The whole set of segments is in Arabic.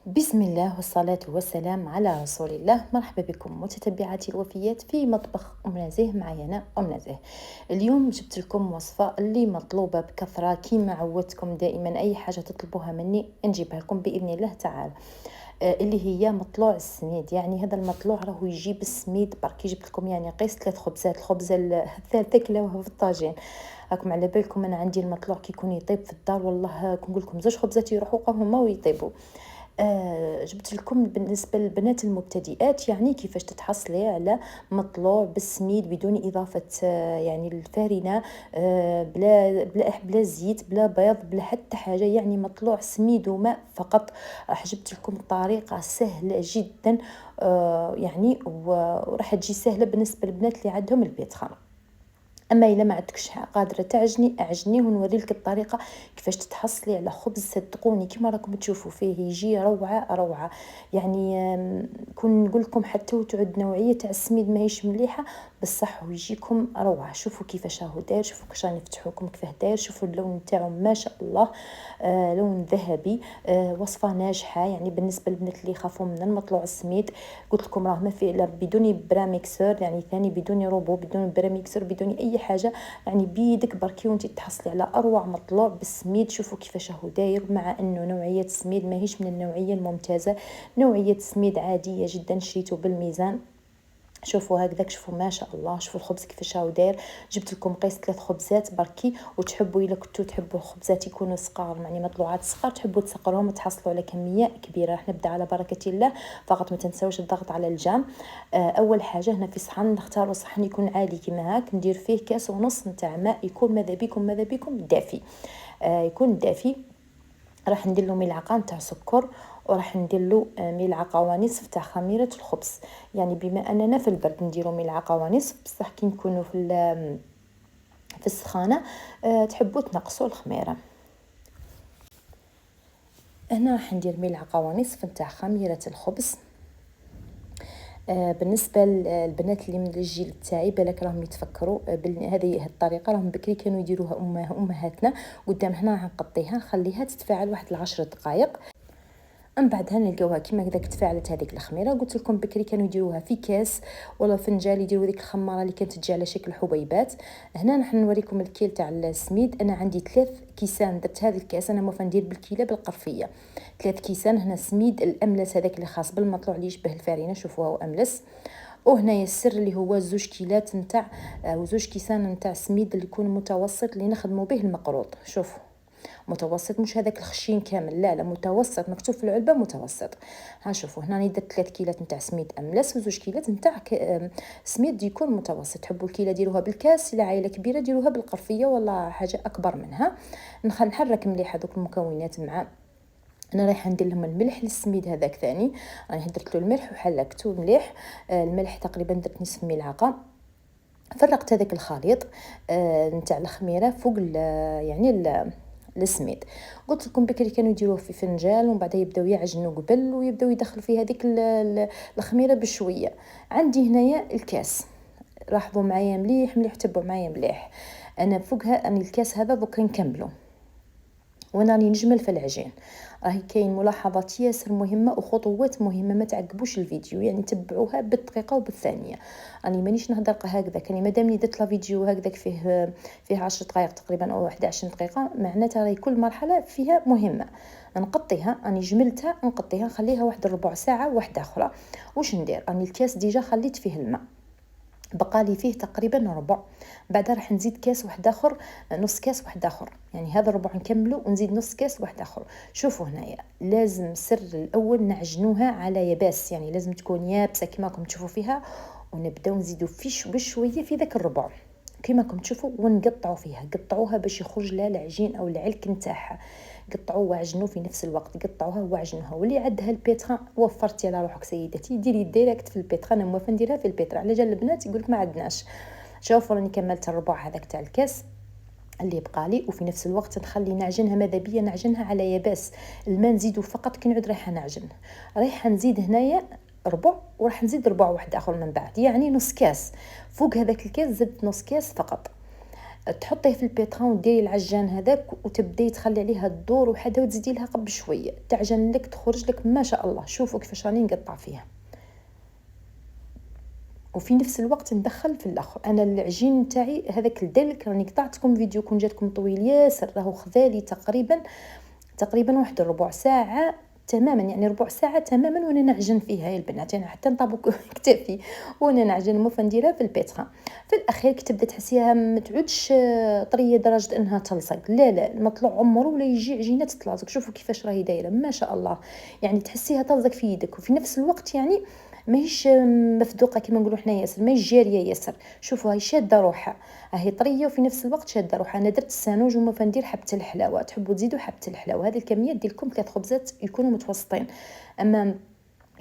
بسم الله والصلاة والسلام على رسول الله. مرحبا بكم متتبعاتي الوفيات في مطبخ أم نزيه. معي أنا أم نزيه. اليوم جبت لكم وصفة اللي مطلوبة بكثرة، كيما عودتكم دائما أي حاجة تطلبوها مني نجيبها لكم بإذن الله تعالى. اللي هي مطلوع السميد. يعني هذا المطلوع راهو يجيب السميد بركي. جبت لكم يعني قيس 3 خبزات، الخبزة الثالثة كلاوها في الطاجين. راكم على بالكم انا عندي المطلوع كي يكون يطيب في الدار، والله كنقول لكم زوج خبزات يروحوا هما ويطيبوا. جبت لكم بالنسبة للبنات المبتدئات يعني كيفاش تتحصلي على مطلوع بالسميد بدون إضافة يعني الفارنة، بلا زيت بلا بيض بلا حتى حاجة، يعني مطلوع سميد وماء فقط. راح جبت لكم طريقة سهلة جدا، يعني وراح تجي سهلة بالنسبة للبنات اللي عندهم البيتخان. اما الا ما عندكش قادره تعجني اعجنيه ونوري لك الطريقه كيفاش تتحصلي على خبز. صدقوني كيما راكم تشوفوا فيه يجي روعه روعه. يعني كون نقول لكم حتى تعود نوعيه تاع السميد ماهيش مليحه بصح ويجيكم روعه. شوفوا كيفاش راهو داير، شوفوا كيفاش راني نفتحوكم كيفاه داير، شوفوا اللون تاعو ما شاء الله. لون ذهبي. وصفه ناجحه يعني بالنسبه للبنات اللي يخافوا من المطلوع السميد. قلت لكم راه ما في لا بدون براميكسور، يعني ثاني بدون روبو بدون براميكسور بدون اي حاجه، يعني بيدك بركي وانت تحصلي على اروع مطلوع بالسميد. شوفوا كيفاش هو داير، مع انه نوعيه السميد ماهيش من النوعيه الممتازه، نوعيه سميد عاديه جدا شريته بالميزان. شوفوا هكذاك، شوفوا ما شاء الله، شوفوا الخبز كيفاش راهو داير. جبت لكم قيس 3 خبزات بركي، وتحبوا الا كنتوا تحبوا الخبزات يكونوا صغار يعني مطلوعات صغار تحبوا تسقروهم وتحصلوا على كميه كبيره. راح نبدا على بركه الله، فقط ما تنساوش الضغط على الجام. اول حاجه هنا في صحن نختاروا صحن يكون عالي كيما هاك، ندير فيه كاس ونص نتاع ماء يكون ماذا بيكم دافي. يكون دافي. راح ندير له ملعقه نتاع سكر، وراح ندير له ملعقه ونصف تاع خميره الخبز. يعني بما اننا في البرد نديروا ملعقه ونصف، بصح كي نكونوا في السخانه تحبوا تنقصوا الخميره. هنا راح ندير ملعقه ونصف نتاع خميره الخبز. بالنسبه للبنات اللي من الجيل تاعي بالك راهم يتفكروا بهذه الطريقه، راهم بكري كانوا يديروها امهاتنا. قدام هنا راح نقطيها نخليها تتفاعل واحد 10 دقائق، من بعدها نلقاوها كيما هكذاك تفاعلت هذيك الخميره. قلت لكم بكري كانوا يديروها في كاس ولا فنجال، يديروا ديك الخماره اللي كانت تجي على شكل حبيبات. هنا نحن نوريكم الكيل تاع السميد. انا عندي 3 كيسان، درت هذا الكاس انا موفا ندير بالكيله بالقرفيه. 3 كيسان هنا سميد الاملس هذاك اللي خاص بالمطلوع اللي يشبه الفارينه، شوفوا هو املس. وهنايا السر اللي هو 2 كيلات نتاع و2 كيسان نتاع سميد اللي يكون متوسط اللي نخدموا به المقروط. شوفوا متوسط، مش هذاك الخشين كامل، لا متوسط، مكتوب في العلبه متوسط. ها شوفوا هنا درت 3 كيلات نتاع سميد املس و2 كيلات نتاع سميد يكون متوسط. تحبوا الكيله ديروها بالكاس، الى عائله كبيره ديروها بالقرفيه ولا حاجه اكبر منها. نحرك مليح هذوك المكونات مع. انا رايحه ندير لهم الملح للسميد هذاك ثاني، راني درت له الملح وحلقته مليح. الملح تقريبا درت نصف ملعقه. فرقت هذاك الخليط نتاع الخميره فوق يعني السميد. قلت لكم بكري كانوا يديروه في فنجال ومن بعد يبداو يعجنوا قبل ويبداو يدخلوا فيه هذيك الخميره بشويه. عندي هنايا الكاس، لاحظوا معايا مليح مليح، تبعوا معايا مليح. انا فوقها اني الكاس هذا دوك نكملو وانا راني نجمل في العجين. راهي كاين ملاحظات ياسر مهمه وخطوات مهمه، ما تعقبوش الفيديو يعني تبعوها بالدقيقه وبالثانيه. راني مانيش نهضر هكذا، كاني مادامني درت لا فيديو هكذاك فيه 10 دقائق تقريبا او 11 دقيقه، معناتها راهي كل مرحله فيها مهمه. نقطيها راني جملتها، نقطيها نخليها واحد ربع ساعه واحده اخرى. واش ندير؟ راني الكاس ديجا خليت فيه الماء، بقى لي فيه تقريبا ربع. بعدا راح نزيد كاس واحد اخر، نص كاس واحد اخر، يعني هذا الربع نكملو ونزيد نص كاس واحد اخر. شوفوا هنايا لازم السر الاول نعجنوها على يباس، يعني لازم تكون يابسه كما راكم تشوفوا فيها، ونبداو نزيدو بشويه في ذاك الربع كما راكم تشوفوا، ونقطعوا فيها. قطعوها باش يخرج لها العجين او العلك نتاعها. قطعوه وعجنوه في نفس الوقت، قطعوها وعجنوها. واللي عندها البيترا وفرتي على روحك سيدتي، ديري ديريكت في البيترا. انا موافقه نديرها في البيترا، على جال البنات يقولك ما عندناش. شوفوا راني كملت الربع هذاك تاع الكاس اللي بقى لي، وفي نفس الوقت نخلي نعجنها. ماذا بيا نعجنها على يباس، الماء نزيدو فقط كي نعود رايحه نعجن. رايحه نزيد هنايا ربع وراح نزيد ربع واحد اخر من بعد، يعني نص كاس. فوق هذاك الكاس زدت نص كاس فقط. تحطيه في البيترون وديري العجان هذاك وتبداي تخلي عليها الدور وحدها وتزيدي لها قبل شويه تعجن لك تخرج لك ما شاء الله. شوفوا كيفاش راني نقطع فيها وفي نفس الوقت ندخل في الاخر. انا العجين تاعي هذاك الدلك راني قطعتكم فيديو كون جاتكم طويل ياسر، راهو خذالي تقريبا واحد ربع ساعه تماما، يعني ربع ساعه تماما وانا نعجن فيها يا البنات، يعني حتى نطابق كتافي وانا نعجن. المفروض نديرها في البيترا. في الاخير كي تبدا تحسيها ما تعودش طريه لدرجه انها تلصق، لا المطلوع عمره ولا يجي عجينه تتلاصق. شوفوا كيفاش راهي دايره ما شاء الله، يعني تحسيها تلصق في يدك وفي نفس الوقت يعني ماهيش مفدوقه كما نقولوا حنا ياسر، ماهيش جاريه ياسر. شوفوا هاي شاده روحها، هاي طريه وفي نفس الوقت شاده روحها. انا درت السانوج وما فندير حبه الحلاوه، تحبوا تزيدوا حبه الحلاوه. هذه الكميه دير لكم 3 خبزات يكونوا متوسطين، اما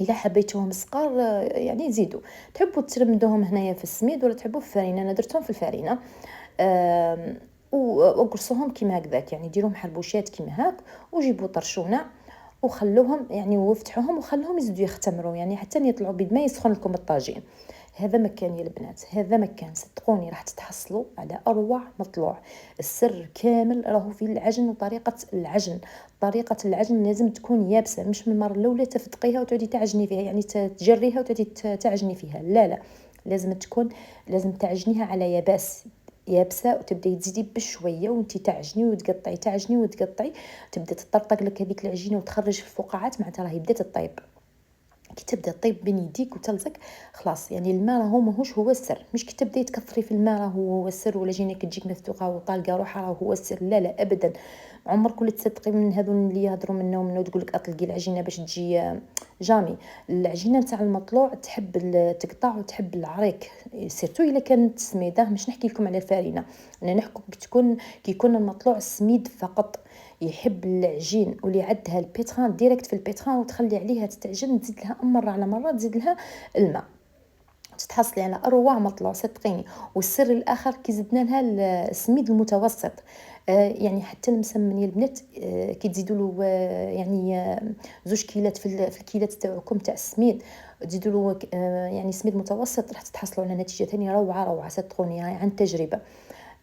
الا حبيتوهم صغار يعني زيدوا. تحبوا ترمدوهم هنايا في السميد ولا تحبوا في الفرينه، انا درتهم في الفرينه. وقرصوهم كيما هكذاك، يعني ديروهم حربوشات كيما هاك وجيبوا طرشونه وخلوهم يعني وافتحوهم وخلوهم يزيدوا يختمروا، يعني حتى يطلعوا بيد ما يسخن لكم الطاجين. هذا مكان يا البنات، هذا مكان صدقوني راح تتحصلوا على اروع مطلوع. السر كامل راهو في العجن وطريقه العجن. طريقه العجن لازم تكون يابسه، مش من المره الاولى تفتقيها وتعودي تعجني فيها، يعني تجريها وتعودي تعجني فيها، لا لازم تعجنيها على يابسه وتبداي تزيدي بشويه وانت تعجني وتقطعي تبدا تطرطق لك هذيك العجينه وتخرج في الفقاعات، معناتها راهي بدات تطيب. كي تبدا تطيب بين يديك وتلزق خلاص، يعني الماء راهو ماهوش هو السر، مش كي تبداي تكثري في الماء راهو هو السر، ولا جينك تجيك مفتوقه وطالقه روحها راهو هو السر، لا ابدا. عمرك ولا تصدقي من هذول اللي يهضروا منهم وتقول لك اطلقي العجينه باش تجي جامي. العجينه نتاع المطلوع تحب تقطع وتحب العريق، سيرتو الا كانت سميده. مش نحكي لكم على الفارينه، انا نحكي كي يكون المطلوع سميد فقط، يحب العجين واللي عندها البيتران ديريكت في البيتران وتخلي عليها تتعجن، تزيد لها مره على مره تزيد لها الماء، تتحصلي على اروع مطلوع صدقيني. والسر الاخر كي زدنا لها السميد المتوسط، يعني حتى المسمن يا البنات كي تزيدوا له يعني 2 كيلات في الكيلات تاعكم تاع السميد، تزيدوا له يعني سميد متوسط، راح تتحصلوا على نتيجه ثانيه روعه صدقوني عن تجربه.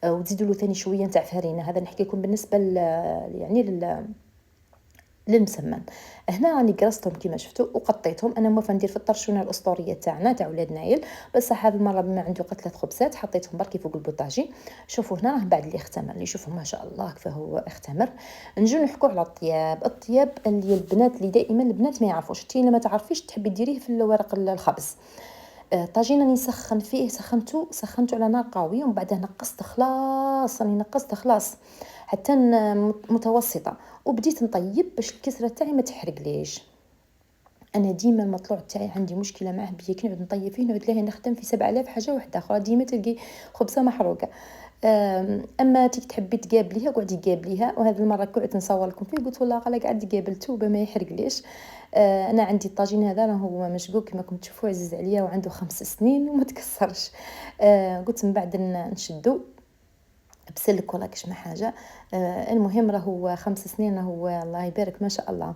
وتزيدوا له ثاني شويه نتاع فرينه. هذا نحكي لكم بالنسبه يعني للمسمن. هنا راني قرصتهم كيما شفتوا وقطيتهم. انا موافقه ندير في الطرشونه الاسطوريه تاعنا تاع ولاد نايل، بس هذه المره بما عنده قتله خبزات حطيتهم بركي فوق البوطاجي. شوفوا هنا راه بعد اللي اختمر، اللي شوفوا ما شاء الله كيف هو اختمر. نجيو نحكوا على الطياب اللي البنات اللي دائما البنات ما يعرفوش. انت لما تعرفيش تحبي ديريه في ورق الخبز. طاجين راني نسخن فيه، سخنته على نار قويه ومن بعدها نقصت خلاص حتى متوسطه، وبديت نطيب باش الكسره تاعي ما تحرقليش. انا ديما المطلوع تاعي عندي مشكله معه بيا كي نعود نطيب فيه نعود ليه نخدم في 7000 حاجه واحده اخرى، ديما تلقي خبزه محروقه. اما تيك تحبي تقابليها قعدي قابليها. وهذه المره كنت نصور لكم فيه قلت والله قال قعدت قابلته ما يحرقليش. انا عندي الطاجين هذا راهو مشقوق كما كنتم تشوفوا عزيز عليا وعنده 5 سنين وما تكسرش. قلت من بعد نشدو بسلك ولا كش ما حاجه. المهم راهو 5 سنين، راهو الله يبارك ما شاء الله.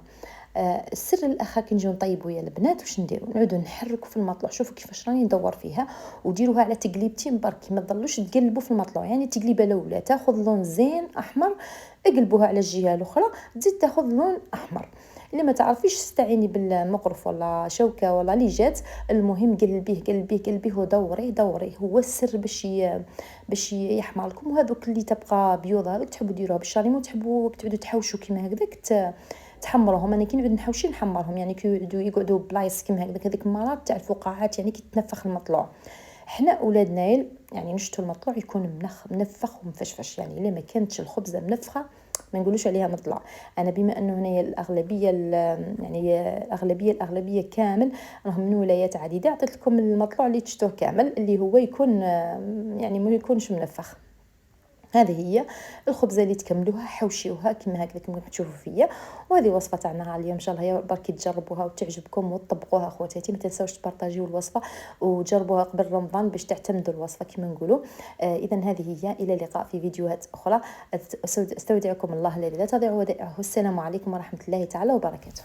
السر الاخر كي نجيو نطيبوا يا البنات واش نديروا؟ نعودوا نحركوا في المطلوع. شوفوا كيفاش راني ندور فيها وديروها على تقليبتين برك، ما تضلوش تقلبوا في المطلوع، يعني تقليبه الاولى تاخذ لون زين احمر، اقلبوها على الجهه الاخرى تزيد تاخذ لون احمر. اللي ما تعرفيش استعيني بالمقرف ولا شوكه ولا ليجات، المهم قلبيه ودوري هو السر باش يحمر لكم. وهذوك اللي تبقى بيوض هذوك تحبوا ديروها بالشاليمو، تحبوا تعودوا تحوشوا كيما هكذاك تحمروهم. انا كي نعود نحوشي نحمرهم، يعني كي يقعدوا بلايص كيما هذيك المرات تاع الفقاعات، يعني كي تنفخ المطلوع. احنا اولاد نايل يعني نشتو المطلوع يكون منفخ ومفشفش، يعني الا ما كانتش الخبزه منفخه ما نقولوش عليها مطلع. انا بما انه هنايا الاغلبيه يعني الاغلبيه كامل راهم من ولايات عديده، عطيت لكم المطلوع اللي تشتوه كامل اللي هو يكون يعني ما يكونش منفخ. هذه هي الخبزه اللي تكملوها حوشيوها كما هكذا كما تشوفوا فيا. وهذه وصفه تاعنا اليوم ان شاء الله يا بركي تجربوها وتعجبكم وتطبقوها خواتاتي. ما تنساوش تبارطاجيو الوصفه وتجربوها قبل رمضان باش تعتمدوا الوصفه كما نقولوا. اذا هذه هي، الى اللقاء في فيديوهات اخرى. استودعكم الله الذي لا تضيع ودائعه. السلام عليكم ورحمه الله تعالى وبركاته.